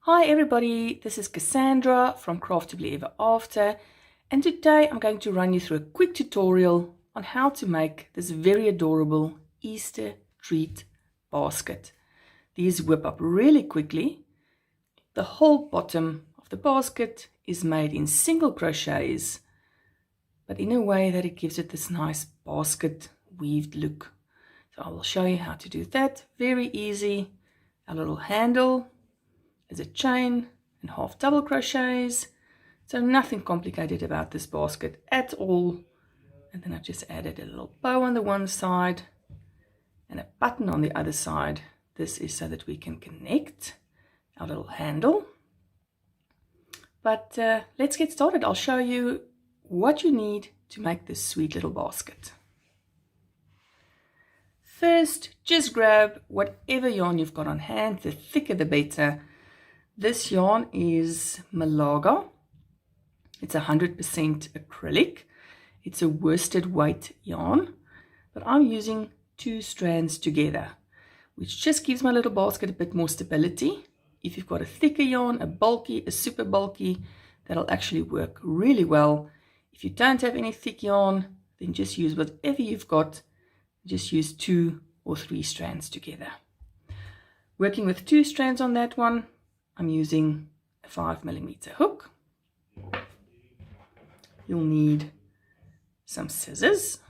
Hi everybody, this is Cassandra from Craftably Ever After, and today I'm going to run you through a quick tutorial on how to make this very adorable Easter treat basket. These whip up really quickly. The whole bottom of the basket is made in single crochets, but in a way that it gives it this nice basket weaved look. So I will show you how to do that. Very easy. A little handle is a chain and half double crochets, so nothing complicated about this basket at all. And then I just added a little bow on the one side and a button on the other side. This is so that we can connect our little handle. But let's get started. I'll show you what you need to make this sweet little basket. First, just grab whatever yarn you've got on hand. The thicker the better. This yarn is Malaga. It's 100% acrylic. It's a worsted weight yarn, but I'm using 2 strands together, which just gives my little basket a bit more stability. If you've got a thicker yarn, a super bulky, that'll actually work really well. If you don't have any thick yarn, then just use whatever you've got. Just use 2 or 3 strands together. Working with 2 strands on that one, I'm using a 5mm hook. You'll need some scissors,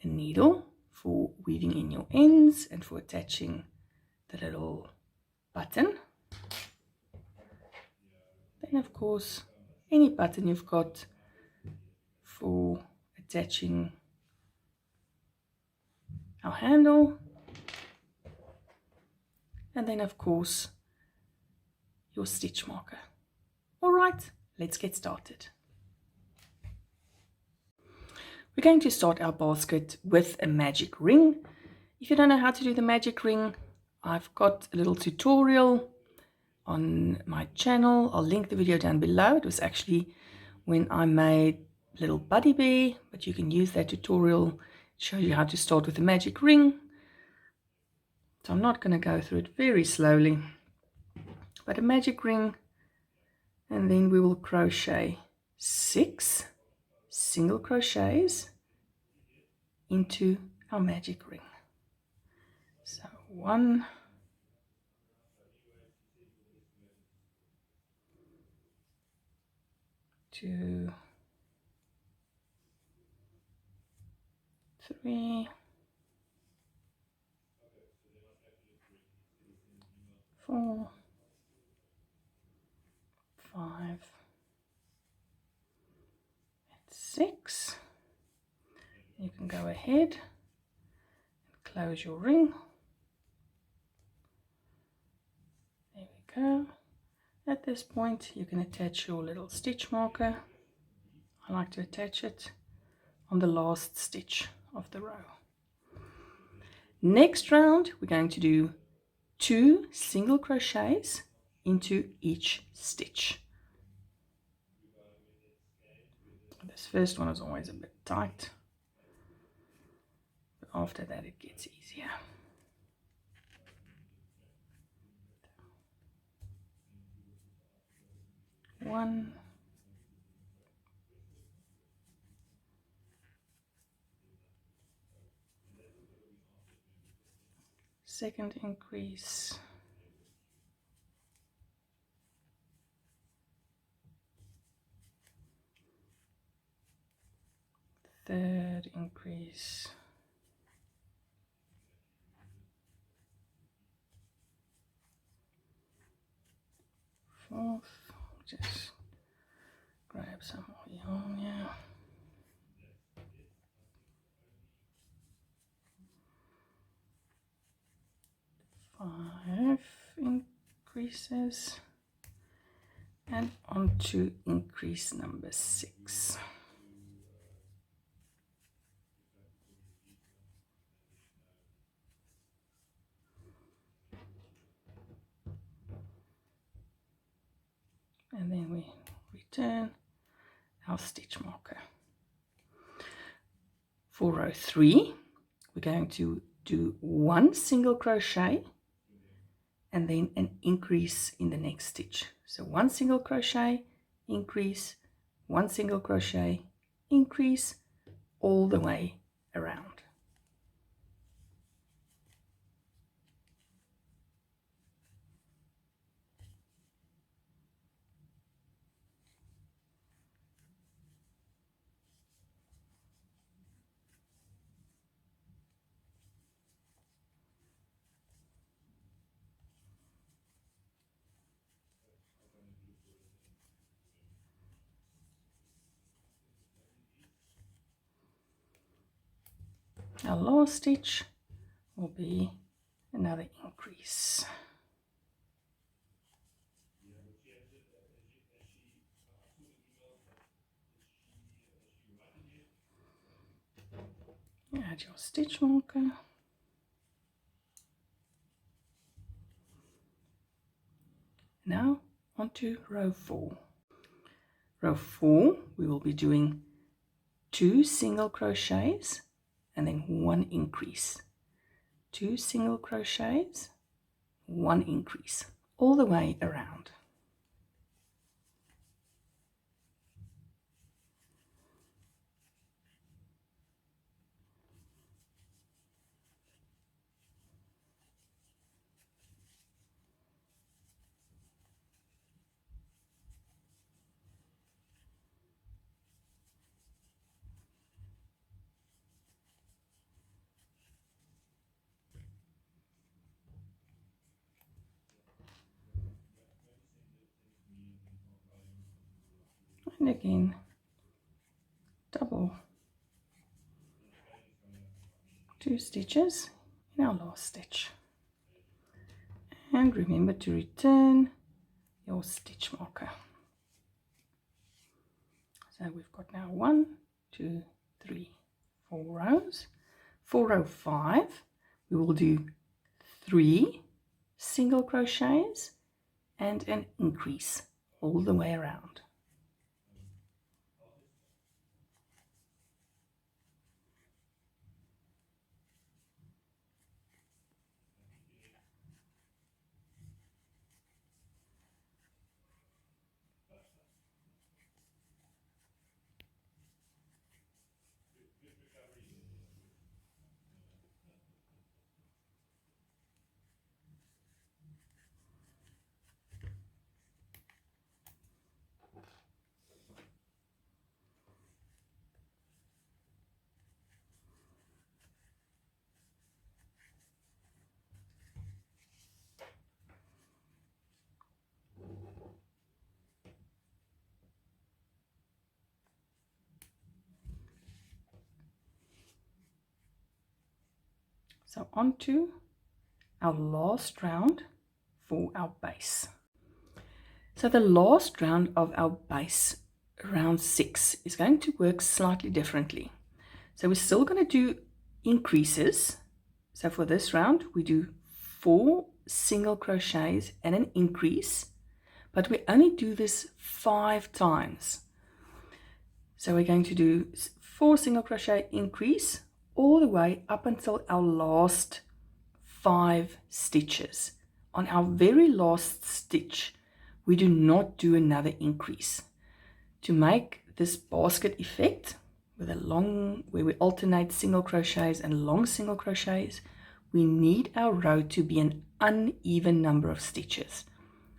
a needle for weaving in your ends and for attaching the little button. Then of course, any button you've got for attaching our handle. And then of course, your stitch marker. All right, let's get started. We're going to start our basket with a magic ring. If you don't know how to do the magic ring, I've got a little tutorial on my channel. I'll link the video down below. It was actually when I made little Buddy Bear, but you can use that tutorial. It shows you how to start with a magic ring. So I'm not going to go through it very slowly, but a magic ring, and then we will crochet 6 single crochets into our magic ring. So 1, 2, 3, 4, 5, 6. You can go ahead and close your ring. There we go. At this point you can attach your little stitch marker. I like to attach it on the last stitch of the row. Next round we're going to do 2 single crochets into each stitch. This first one is always a bit tight, but after that it gets easier. One, second increase, third increase, fourth, just grab some more yarn here, five increases, and on to increase number 6. And then we return our stitch marker. For row 3, we're going to do 1 single crochet and then an increase in the next stitch. So 1 single crochet, increase, 1 single crochet, increase, all the way around. Our last stitch will be another increase. Add your stitch marker. Now onto row 4. Row 4, we will be doing 2 single crochets and then 1 increase. 2 single crochets, 1 increase, all the way around. And again, double 2 stitches in our last stitch. And remember to return your stitch marker. So we've got now 1, 2, 3, 4 rows. For row 5, we will do 3 single crochets and an increase all the way around. So on to our last round for our base. So the last round of our base, round 6, is going to work slightly differently. So we're still going to do increases. So for this round, we do 4 single crochets and an increase, but we only do this 5 times. So we're going to do 4 single crochet increase all the way up until our last 5 stitches. On our very last stitch, we do not do another increase. To make this basket effect with a long, where we alternate single crochets and long single crochets, we need our row to be an uneven number of stitches.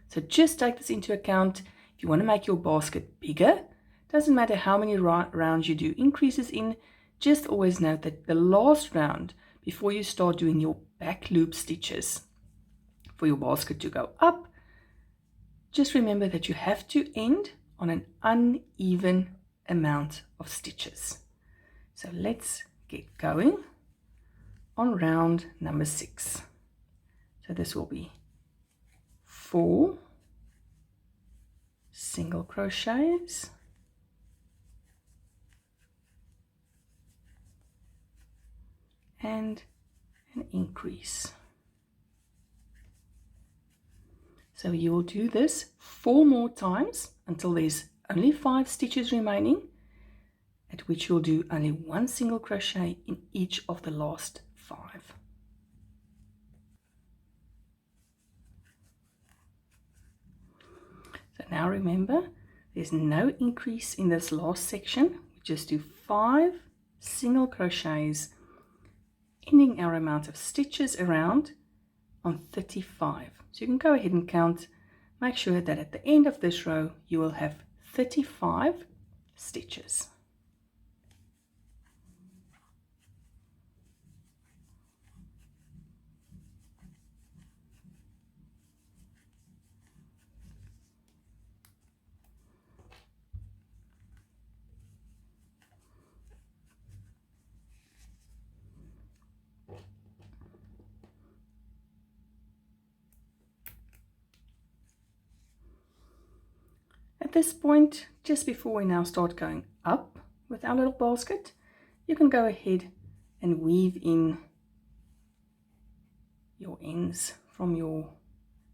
So just take this into account. If you want to make your basket bigger, doesn't matter how many rounds you do increases in, just always note that the last round, before you start doing your back loop stitches for your basket to go up, just remember that you have to end on an uneven amount of stitches. So let's get going on round number 6. So this will be 4 single crochets, and an increase. So you will do this 4 more times until there's only 5 stitches remaining, at which you'll do only 1 single crochet in each of the last 5. So now remember, there's no increase in this last section. We just do 5 single crochets, ending our amount of stitches around on 35. So you can go ahead and count. Make sure that at the end of this row you will have 35 stitches. At this point, just before we now start going up with our little basket, you can go ahead and weave in your ends from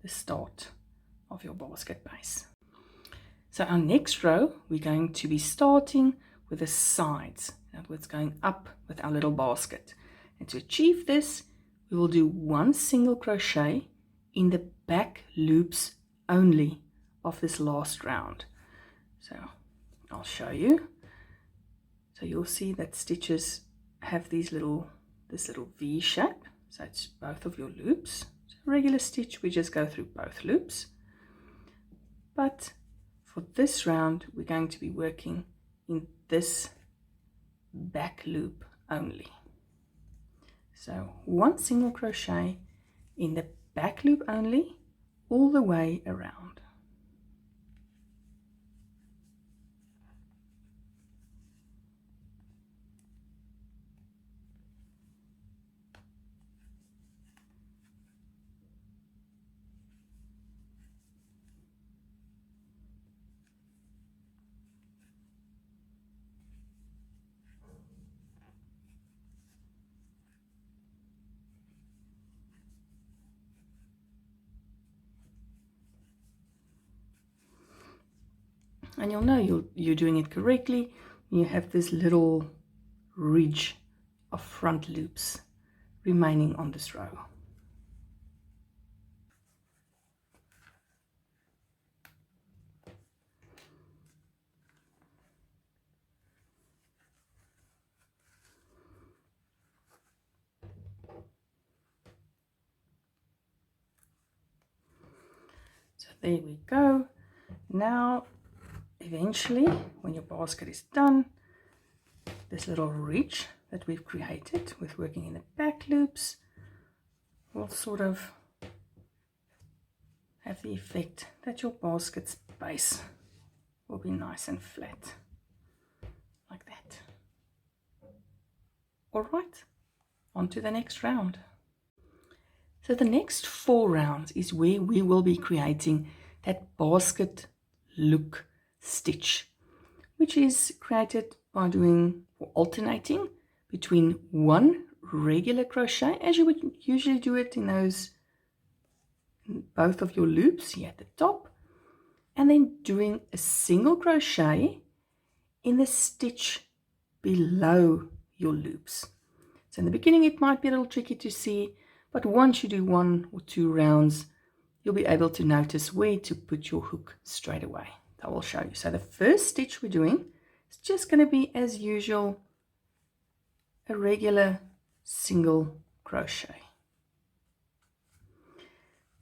the start of your basket base. So our next row, we're going to be starting with the sides. In other words, going up with our little basket. And to achieve this, we will do 1 single crochet in the back loops only of this last round. So I'll show you. So you'll see that stitches have this little V shape. So it's both of your loops. So regular stitch, we just go through both loops. But for this round, we're going to be working in this back loop only. So 1 single crochet in the back loop only, all the way around. And you'll know you're doing it correctly when you have this little ridge of front loops remaining on this row. So there we go. Now eventually, when your basket is done, this little ridge that we've created with working in the back loops will sort of have the effect that your basket's base will be nice and flat, like that. All right, on to the next round. So the next 4 rounds is where we will be creating that basket look stitch, which is created by doing or alternating between 1 regular crochet, as you would usually do it in both of your loops here at the top, and then doing a single crochet in the stitch below your loops. So in the beginning it might be a little tricky to see, but once you do 1 or 2 rounds, you'll be able to notice where to put your hook straight away. I will show you. So the first stitch we're doing is just going to be, as usual, a regular single crochet.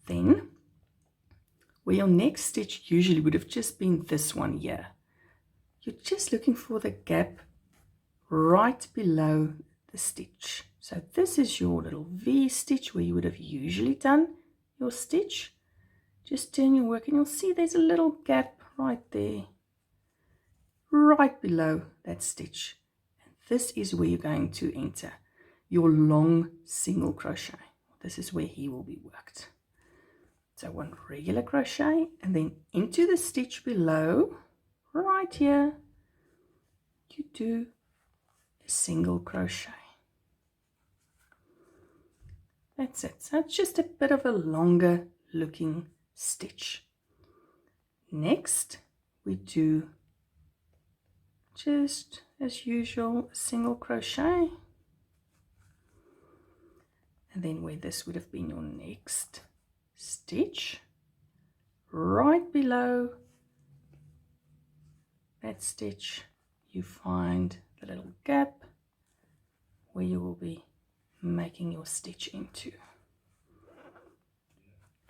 Then where your next stitch usually would have just been this one here, you're just looking for the gap right below the stitch. So this is your little V stitch where you would have usually done your stitch. Just turn your work and you'll see there's a little gap right there, right below that stitch. And this is where you're going to enter your long single crochet. This is where he will be worked. So 1 regular crochet and then into the stitch below, right here, you do a single crochet. That's it. So it's just a bit of a longer looking stitch. Next, we do, just as usual, a single crochet, and then where this would have been your next stitch, right below that stitch, you find the little gap where you will be making your stitch into.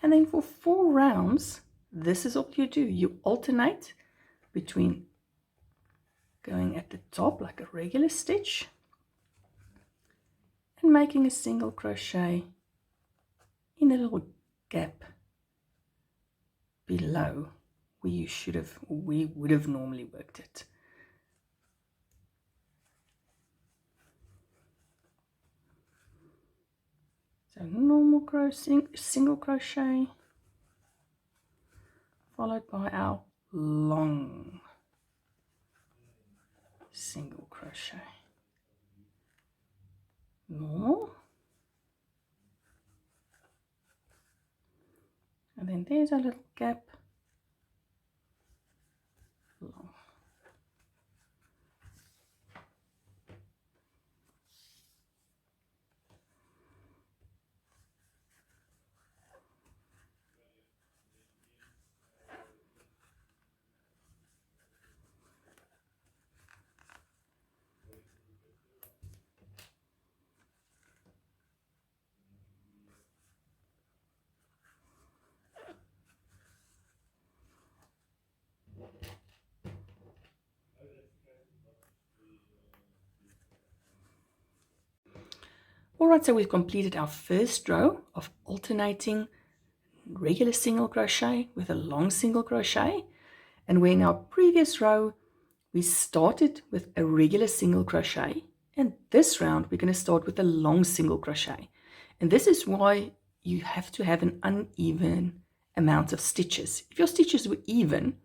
And then for 4 rounds, this is all you do. You alternate between going at the top like a regular stitch and making a single crochet in a little gap below where you should have, or we would have normally worked it. So normal crochet, single crochet, followed by our long single crochet. Normal. And then there's a little gap. Long. Alright, so we've completed our first row of alternating regular single crochet with a long single crochet, and where in our previous row we started with a regular single crochet, and this round we're going to start with a long single crochet. And this is why you have to have an uneven amount of stitches. If your stitches were even,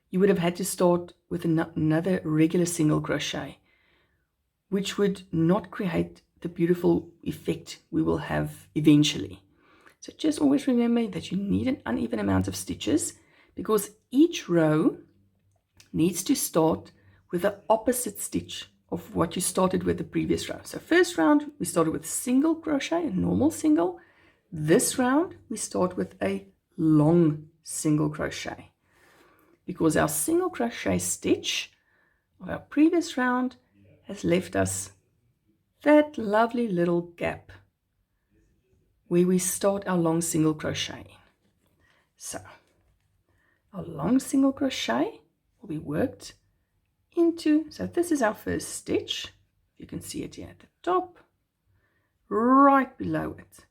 you would have had to start with another regular single crochet, which would not create the beautiful effect we will have eventually. So just always remember that you need an uneven amount of stitches, because each row needs to start with the opposite stitch of what you started with the previous row. So first round we started with single crochet, a normal single. This round we start with a long single crochet, because our single crochet stitch of our previous round has left us that lovely little gap where we start our long single crochet. So our long single crochet will be worked into, so this is our first stitch. You can see it here at the top. Right below it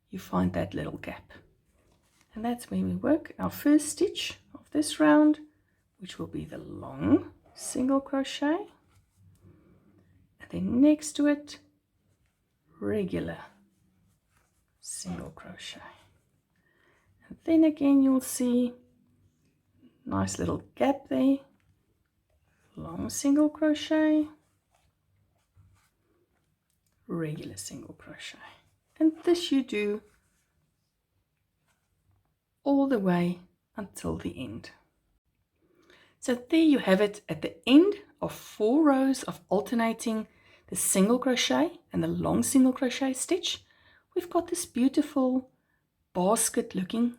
you find that little gap, and that's where we work our first stitch of this round, which will be the long single crochet, and then next to it regular single crochet. And then again you'll see nice little gap there, long single crochet, regular single crochet, and this you do all the way until the end. So there you have it. At the end of 4 rows of alternating the single crochet and the long single crochet stitch, we've got this beautiful basket looking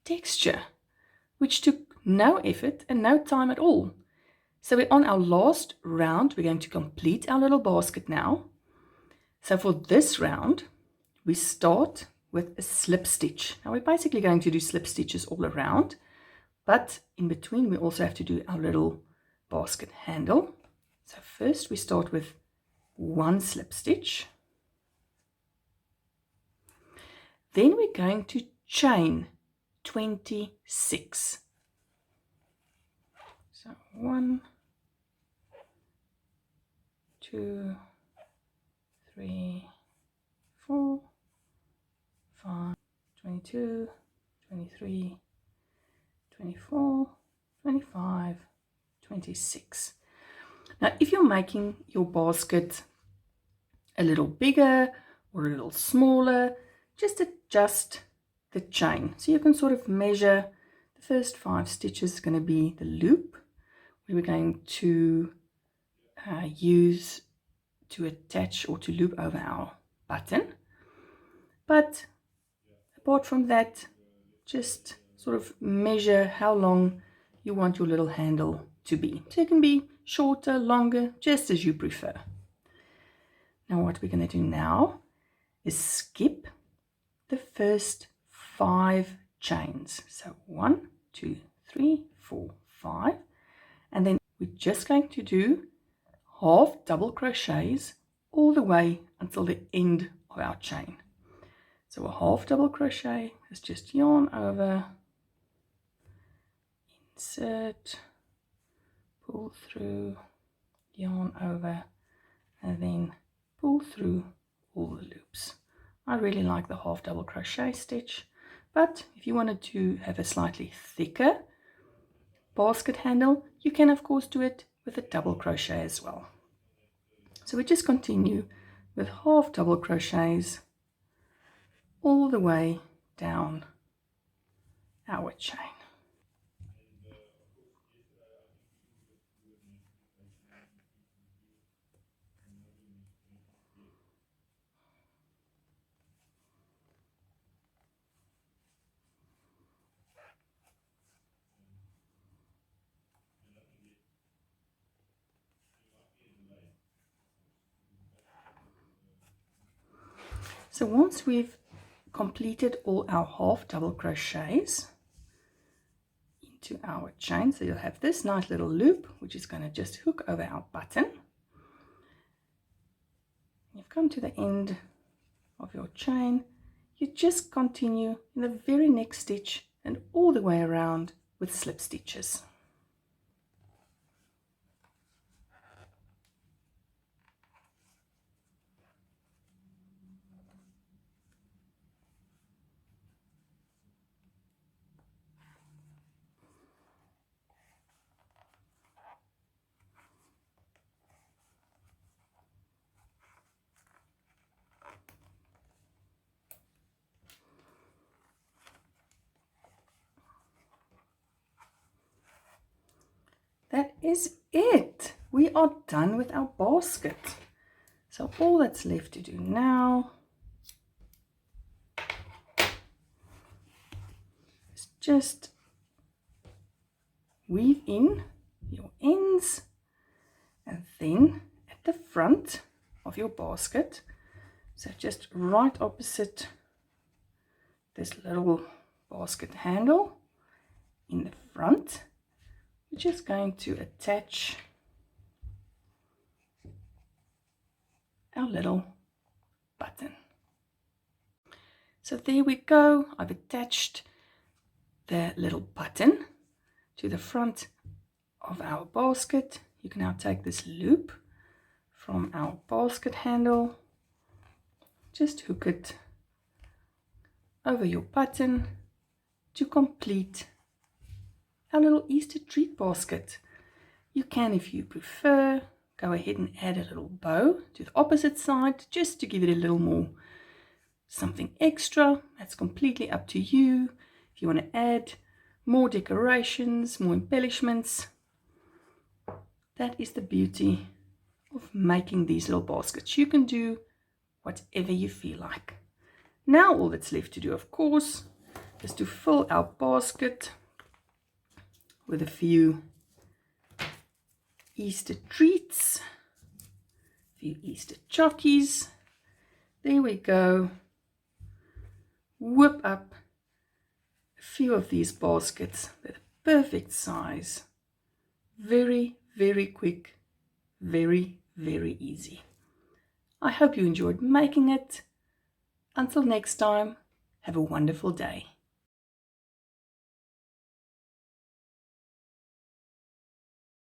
texture, which took no effort and no time at all. So we're on our last round. We're going to complete our little basket now. So for this round we start with a slip stitch. Now we're basically going to do slip stitches all around, but in between we also have to do our little basket handle. So first we start with 1 slip stitch, then we're going to chain 26. So 1, 2, 3, 4, 5, 22, 23, 24, 25, 26. Now if you're making your basket a little bigger or a little smaller, just adjust the chain. So you can sort of measure the first 5 stitches is going to be the loop we were going to use to attach or to loop over our button. But apart from that, just sort of measure how long you want your little handle to be. So it can be shorter, longer, just as you prefer. Now what we're going to do now is skip the first 5 chains. So 1, 2, 3, 4, 5. And then we're just going to do half double crochets all the way until the end of our chain. So a half double crochet is just yarn over, insert, pull through, yarn over, and then pull through all the loops. I really like the half double crochet stitch, but if you wanted to have a slightly thicker basket handle, you can of course do it with a double crochet as well. So we just continue with half double crochets all the way down our chain. So once we've completed all our half double crochets into our chain, so you'll have this nice little loop which is going to just hook over our button. You've come to the end of your chain. You just continue in the very next stitch and all the way around with slip stitches. That is it. We are done with our basket. So all that's left to do now is just weave in your ends, and then at the front of your basket, so just right opposite this little basket handle in the front, we're just going to attach our little button. So there we go. I've attached the little button to the front of our basket. You can now take this loop from our basket handle, just hook it over your button to complete our little Easter treat basket. You can, if you prefer, go ahead and add a little bow to the opposite side just to give it a little more something extra. That's completely up to you. If you want to add more decorations, more embellishments, that is the beauty of making these little baskets. You can do whatever you feel like. Now all that's left to do, of course, is to fill our basket with a few Easter treats, a few Easter chockies. There we go. Whip up a few of these baskets. They're the perfect size. Very, very quick. Very, very easy. I hope you enjoyed making it. Until next time, have a wonderful day.